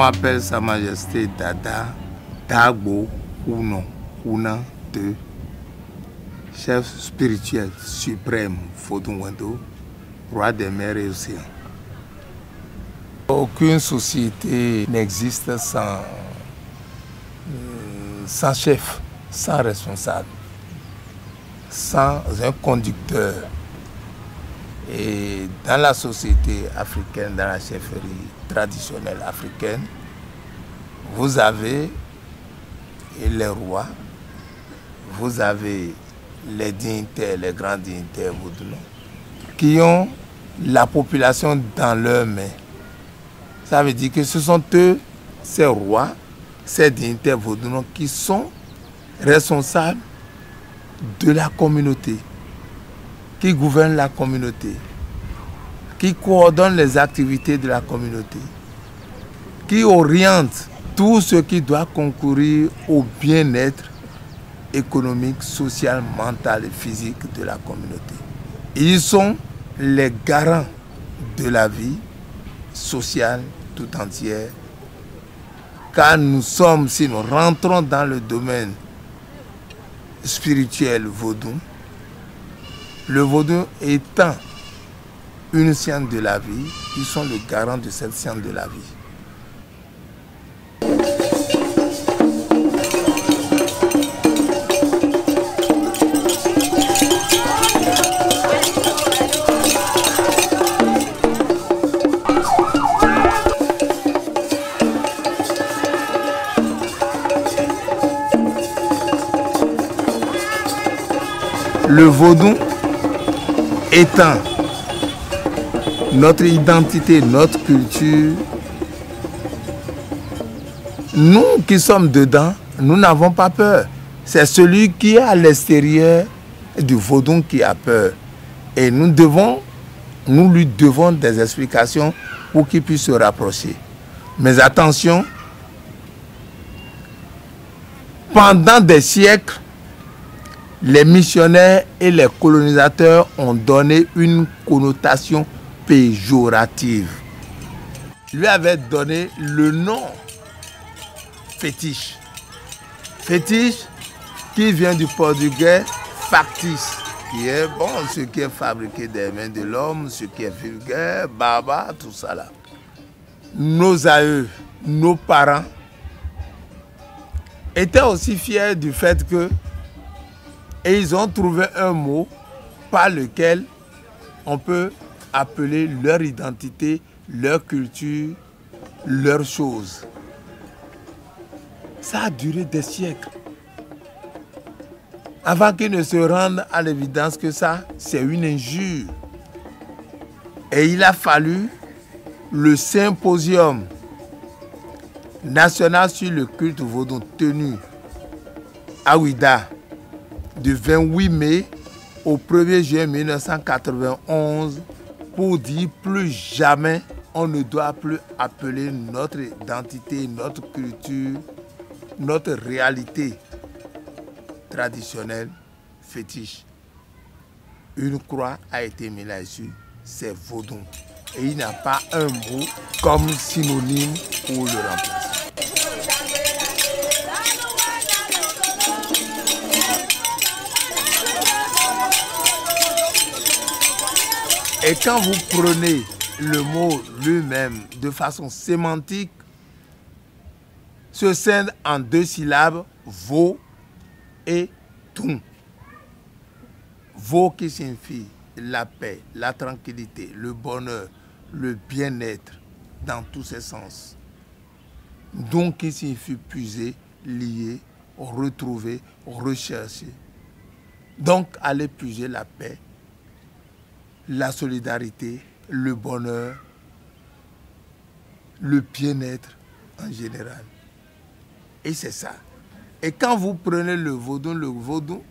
m'appelle Sa Majesté Dada Dagbo Una II, chef spirituel suprême Vodou Wendo, roi des mers et océans. Aucune société n'existe sans chef, sans responsable, sans un conducteur. Et dans la société africaine, dans la chefferie traditionnelle africaine, vous avez les rois, vous avez les dignitaires, les grands dignitaires vaudouins, qui ont la population dans leurs mains. Ça veut dire que ce sont eux, ces rois, ces dignitaires vaudouins, qui sont responsables de la communauté, qui gouvernent la communauté, qui coordonnent les activités de la communauté, qui orientent tout ce qui doit concourir au bien-être économique, social, mental et physique de la communauté. Ils sont les garants de la vie sociale tout entière, car nous sommes, si nous rentrons dans le domaine spirituel vaudou, le vaudou étant une science de la vie, ils sont le garant de cette science de la vie. Le vaudou étant notre identité, notre culture, nous qui sommes dedans, nous n'avons pas peur. C'est celui qui est à l'extérieur du vaudou qui a peur. Et nous lui devons des explications pour qu'il puisse se rapprocher. Mais attention, pendant des siècles, les missionnaires et les colonisateurs ont donné une connotation péjorative. Ils lui avaient donné le nom fétiche. Fétiche qui vient du portugais factice, qui est bon, ce qui est fabriqué des mains de l'homme, ce qui est vulgaire, baba, tout ça là. Nos aïeux, nos parents étaient aussi fiers du fait que et ils ont trouvé un mot par lequel on peut appeler leur identité, leur culture, leurs choses. Ça a duré des siècles. Avant qu'ils ne se rendent à l'évidence que ça, c'est une injure. Et il a fallu le symposium national sur le culte vaudou tenu à Ouida, du 28 mai au 1er juin 1991, pour dire plus jamais on ne doit plus appeler notre identité, notre culture, notre réalité traditionnelle fétiche. Une croix a été mise là-dessus, c'est vaudou. Et il n'y a pas un mot comme synonyme pour le remplacer. Et quand vous prenez le mot lui-même de façon sémantique, se scinde en deux syllabes, vo et tout. Vo qui signifie la paix, la tranquillité, le bonheur, le bien-être dans tous ses sens. Donc qui signifie puiser, lier, retrouver, rechercher. Donc aller puiser la paix, la solidarité, le bonheur, le bien-être en général. Et c'est ça. Et quand vous prenez le vaudou,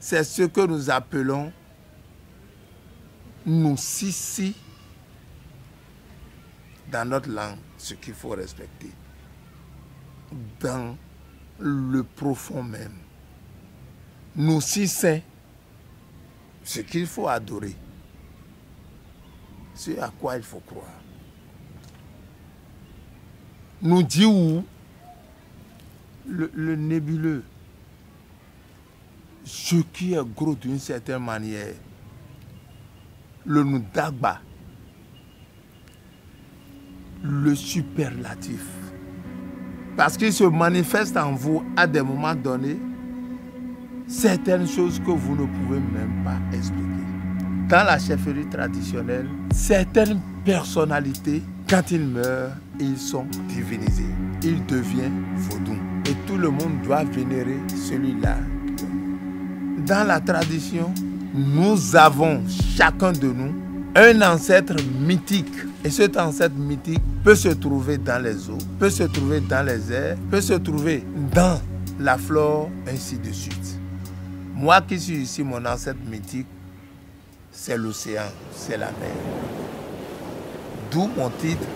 c'est ce que nous appelons nous sissi dans notre langue, ce qu'il faut respecter. Dans le profond même. Nous sissins, ce qu'il faut adorer. Ce à quoi il faut croire. nous dit où le nébuleux, ce qui est gros d'une certaine manière, le Ndagba, le superlatif. Parce qu'il se manifeste en vous à des moments donnés certaines choses que vous ne pouvez même pas expliquer. Dans la chefferie traditionnelle, certaines personnalités, quand ils meurent, ils sont divinisés. Ils deviennent vaudou. Et tout le monde doit vénérer celui-là. Dans la tradition, nous avons, chacun de nous, un ancêtre mythique. Et cet ancêtre mythique peut se trouver dans les eaux, peut se trouver dans les airs, peut se trouver dans la flore, ainsi de suite. Moi qui suis ici, mon ancêtre mythique, c'est l'océan, c'est la mer. D'où mon titre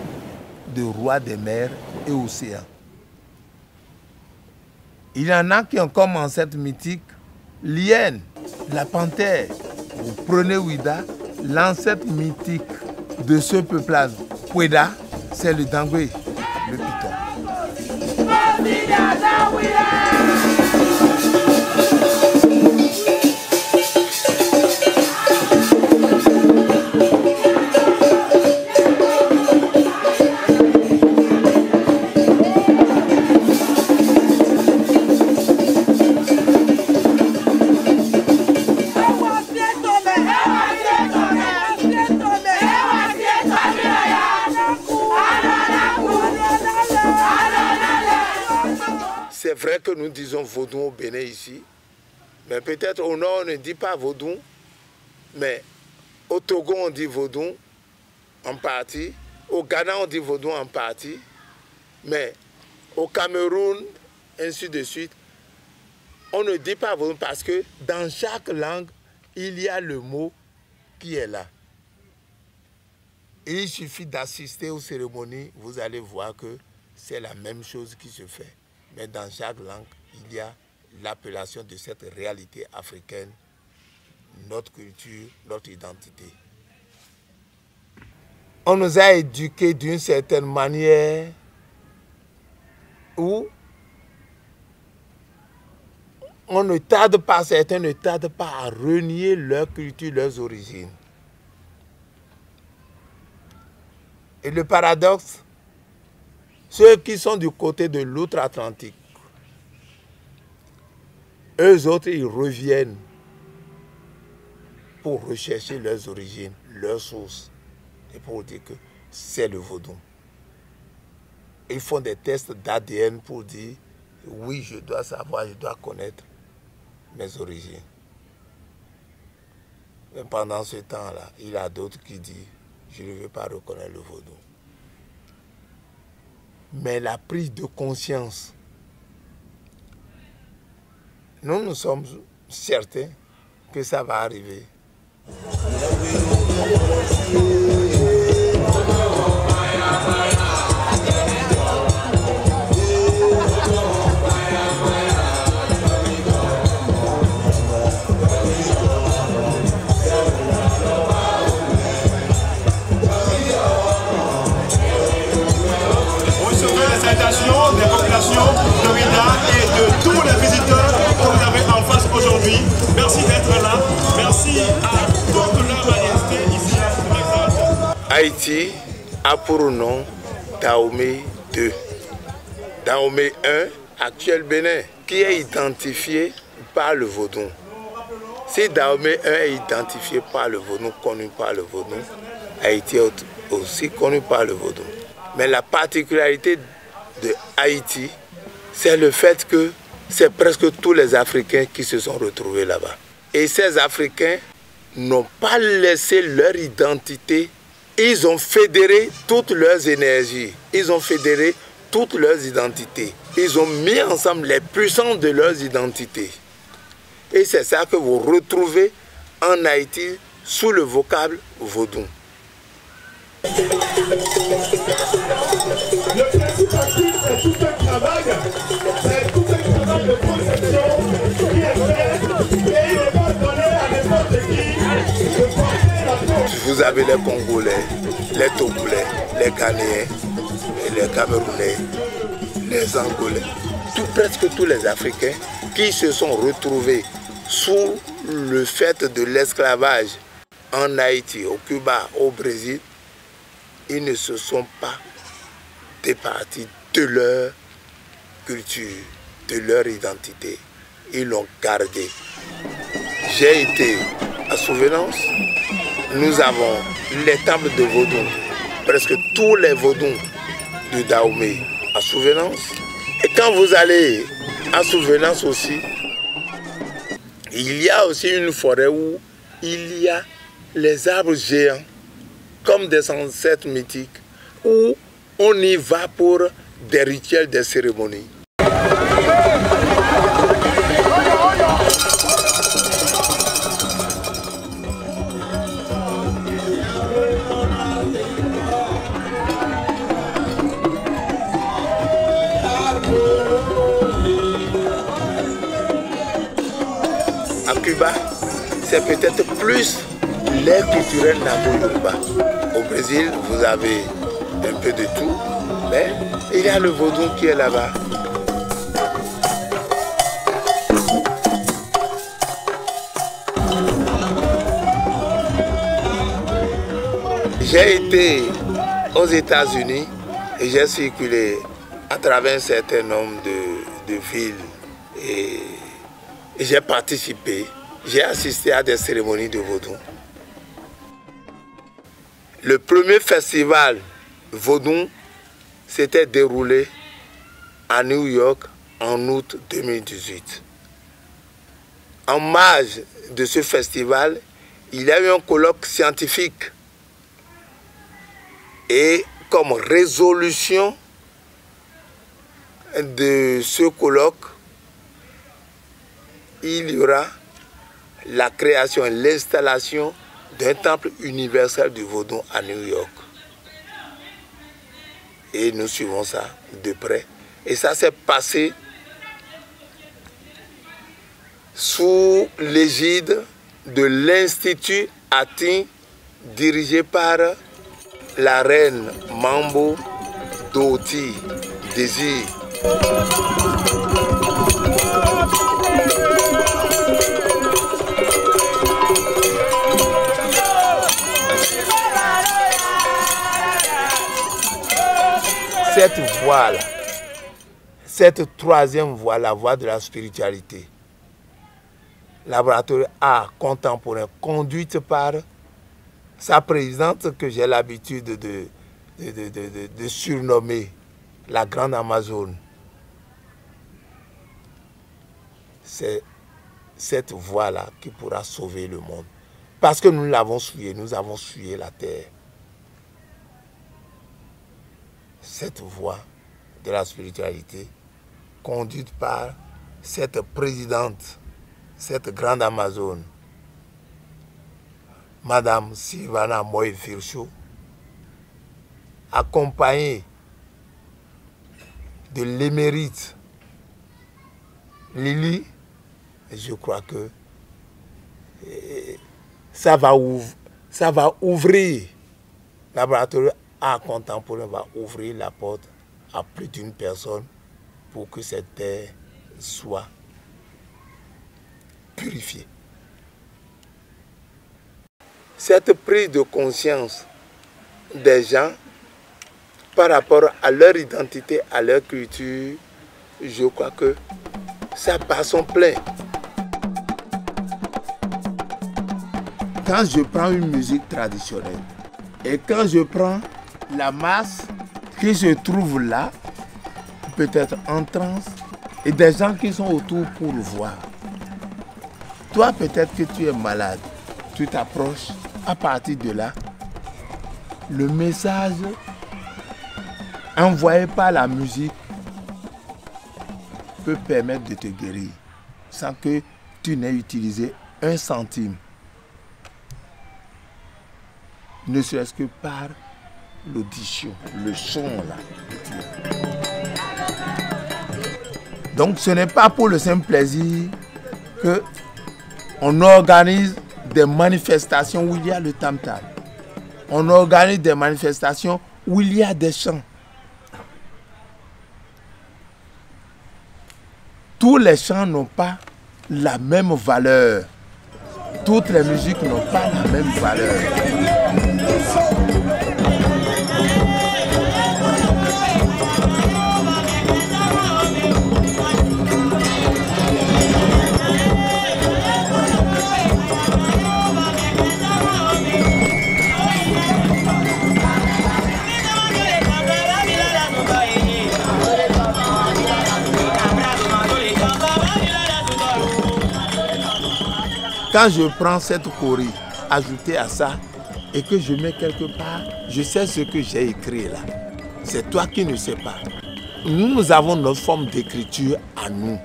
de roi des mers et océans. Il y en a qui ont comme ancêtre mythique l'hyène, la panthère. Vous prenez Ouida, l'ancêtre mythique de ce peuplade, Ouida, c'est le dangoué, le python. C'est vrai que nous disons vaudou au Bénin ici, mais peut-être au nord on ne dit pas vaudou, mais au Togo on dit vaudou en partie, au Ghana on dit vaudou en partie, mais au Cameroun, ainsi de suite, on ne dit pas vaudou parce que dans chaque langue, il y a le mot qui est là. Et il suffit d'assister aux cérémonies, vous allez voir que c'est la même chose qui se fait. Mais dans chaque langue, il y a l'appellation de cette réalité africaine, notre culture, notre identité. On nous a éduqués d'une certaine manière où on ne tarde pas, certains ne tardent pas à renier leur culture, leurs origines. Et le paradoxe, ceux qui sont du côté de l'outre-Atlantique, eux autres, ils reviennent pour rechercher leurs origines, leurs sources, et pour dire que c'est le vaudou. Ils font des tests d'ADN pour dire, oui, je dois savoir, je dois connaître mes origines. Mais pendant ce temps-là, il y a d'autres qui disent, je ne veux pas reconnaître le vaudou. Mais la prise de conscience, nous sommes certains que ça va arriver. Des populations de Ouida et de tous les visiteurs que vous avez en face aujourd'hui. Merci d'être là. Merci à toute leur majesté ici présente. Haïti a pour nom Dahomey II. Dahomey I, actuel Bénin, qui est identifié par le vaudou. Si Dahomey I est identifié par le vaudou, connu par le vaudou, Haïti est aussi connu par le vaudou. Mais la particularité de Haïti, c'est le fait que c'est presque tous les Africains qui se sont retrouvés là-bas. Et ces Africains n'ont pas laissé leur identité, ils ont fédéré toutes leurs énergies, ils ont fédéré toutes leurs identités. Ils ont mis ensemble les puissances de leurs identités. Et c'est ça que vous retrouvez en Haïti sous le vocable vaudou. Le principe actif, c'est tout un travail de conception qui est fait et il n'est pas donné à n'importe qui de porter la peau. Vous avez les Congolais, les Togolais, les Ghanéens, les Camerounais, les Angolais, presque tous les Africains qui se sont retrouvés sous le fait de l'esclavage en Haïti, au Cuba, au Brésil, ils ne se sont pas départis de leur culture, de leur identité. Ils l'ont gardé. J'ai été à Souvenance. Nous avons les temples de Vodou, presque tous les Vodous de Dahomey à Souvenance. Et quand vous allez à Souvenance aussi, il y a aussi une forêt où il y a les arbres géants, comme des ancêtres mythiques, où on y va pour des rituels, des cérémonies. À Cuba, c'est peut-être plus l'air culturel Nambo-Yoruba. Au Brésil, vous avez un peu de tout, mais il y a le vaudou qui est là-bas. J'ai été aux États-Unis et j'ai circulé à travers un certain nombre de villes et j'ai participé, j'ai assisté à des cérémonies de vaudou. Le premier festival vaudou s'était déroulé à New York en août 2018. En marge de ce festival, il y a eu un colloque scientifique. Et comme résolution de ce colloque, il y aura la création et l'installation d'un temple universel du vaudou à New York. Et nous suivons ça de près. Et ça s'est passé sous l'égide de l'Institut Atin, dirigé par la reine Mambo Doti Désir. Cette voie-là, cette troisième voie, la voie de la spiritualité, laboratoire art contemporain, conduite par sa présidente que j'ai l'habitude de surnommer la grande Amazone. C'est cette voie-là qui pourra sauver le monde. Parce que nous l'avons souillé, nous avons souillé la terre. Cette voie de la spiritualité, conduite par cette présidente, cette grande Amazone, Madame Sylvana Moïse-Virchow, accompagnée de l'émérite Lily, je crois que ça va ouvrir, le laboratoire art contemporain va ouvrir la porte à plus d'une personne pour que cette terre soit purifiée. Cette prise de conscience des gens par rapport à leur identité, à leur culture, je crois que ça bat son plein. Quand je prends une musique traditionnelle et quand je prends la masse qui se trouve là, peut-être en transe, et des gens qui sont autour pour voir. Toi, peut-être que tu es malade, tu t'approches, à partir de là, le message envoyé par la musique peut permettre de te guérir sans que tu n'aies utilisé un centime. Ne serait-ce que par l'audition, le son là. Donc ce n'est pas pour le simple plaisir que on organise des manifestations où il y a le tam-tam. On organise des manifestations où il y a des chants. tous les chants n'ont pas la même valeur. Toutes les musiques n'ont pas la même valeur. Quand je prends cette choré ajoutée à ça et que je mets quelque part, je sais ce que j'ai écrit là. C'est toi qui ne sais pas. Nous avons notre forme d'écriture à nous.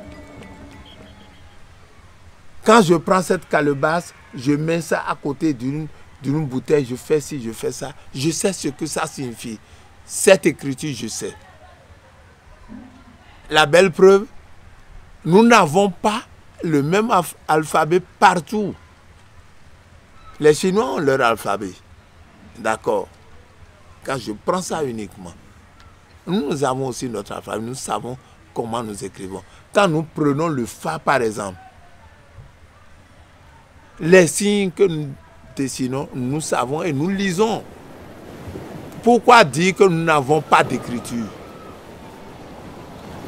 Quand je prends cette calebasse, je mets ça à côté d'une bouteille, je fais ci, je fais ça. Je sais ce que ça signifie. Cette écriture, je sais. La belle preuve, nous n'avons pas le même alphabet partout. Les Chinois ont leur alphabet. D'accord. Quand je prends ça uniquement, nous avons aussi notre alphabet. Nous savons comment nous écrivons. Quand nous prenons le Fa par exemple, les signes que nous dessinons, nous savons et nous lisons. Pourquoi dire que nous n'avons pas d'écriture?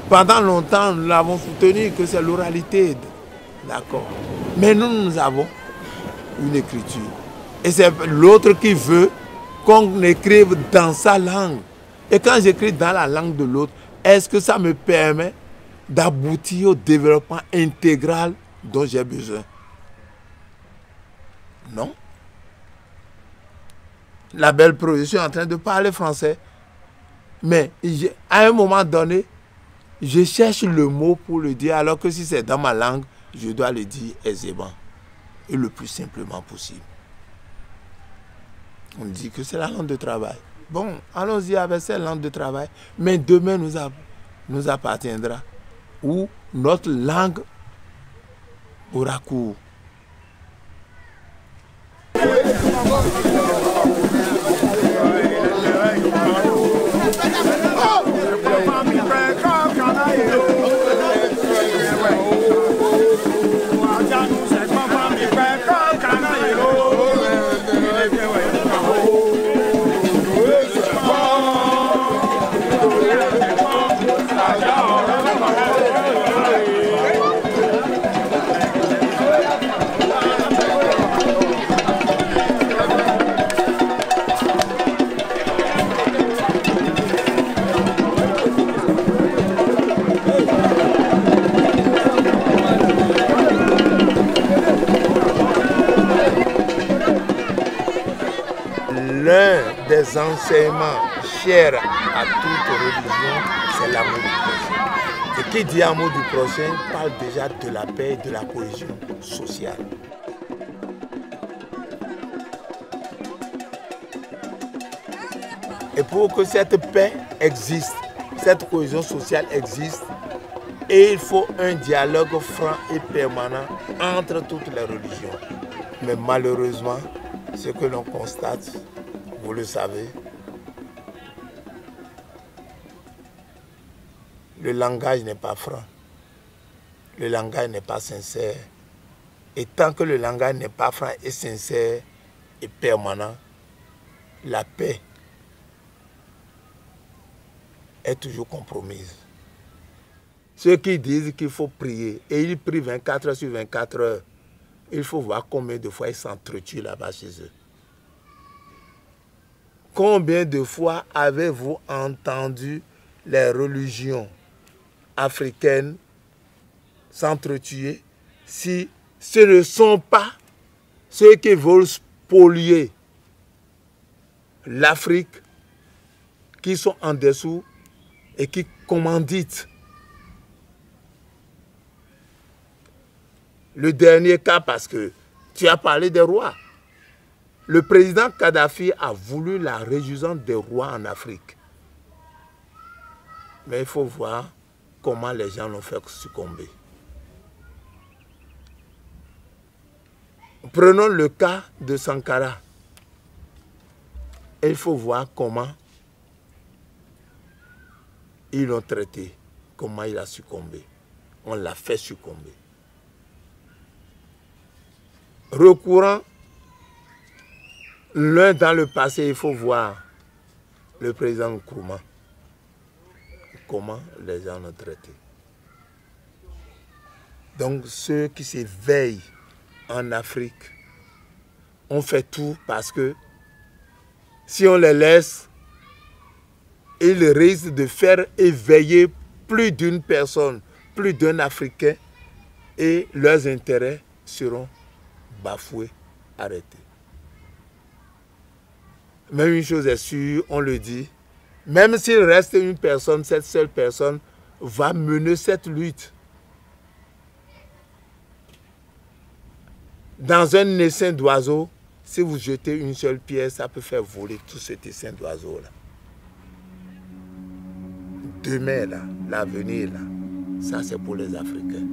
Pendant longtemps, nous l'avons soutenu que c'est l'oralité. D'accord. Mais nous avons une écriture. Et c'est l'autre qui veut qu'on écrive dans sa langue. Et quand j'écris dans la langue de l'autre, est-ce que ça me permet d'aboutir au développement intégral dont j'ai besoin? Non. La belle preuve, je suis en train de parler français. Mais à un moment donné, je cherche le mot pour le dire, alors que si c'est dans ma langue, je dois le dire aisément et le plus simplement possible. On dit que c'est la langue de travail. Bon, allons-y avec cette langue de travail. Mais demain nous appartiendra où notre langue aura cours. L'un des enseignements chers à toute religion, c'est l'amour du prochain. Et qui dit amour du prochain parle déjà de la paix et de la cohésion sociale. Et pour que cette paix existe, cette cohésion sociale existe, et il faut un dialogue franc et permanent entre toutes les religions. Mais malheureusement, ce que l'on constate, vous le savez, le langage n'est pas franc, le langage n'est pas sincère. Et tant que le langage n'est pas franc et sincère et permanent, la paix est toujours compromise. Ceux qui disent qu'il faut prier, et ils prient 24 heures sur 24 heures, il faut voir combien de fois ils s'entretuent là-bas chez eux. Combien de fois avez-vous entendu les religions africaines s'entretuer si ce ne sont pas ceux qui veulent spolier l'Afrique, qui sont en dessous et qui commanditent? Le dernier cas, parce que tu as parlé des rois. Le président Kadhafi a voulu la réjouissance des rois en Afrique. Mais il faut voir comment les gens l'ont fait succomber. Prenons le cas de Sankara. Et il faut voir comment ils l'ont traité, comment il a succombé. on l'a fait succomber. Recourant l'un dans le passé, il faut voir le président Nkrumah, comment les gens l'ont traité. Donc ceux qui s'éveillent en Afrique, on fait tout parce que si on les laisse, ils risquent de faire éveiller plus d'une personne, plus d'un Africain, et leurs intérêts seront bafoués, arrêtés. Mais une chose est sûre, on le dit, même s'il reste une personne, cette seule personne va mener cette lutte. Dans un essaim d'oiseaux, si vous jetez une seule pierre, ça peut faire voler tout cet essaim d'oiseaux-là. Demain, là, l'avenir, là, ça c'est pour les Africains.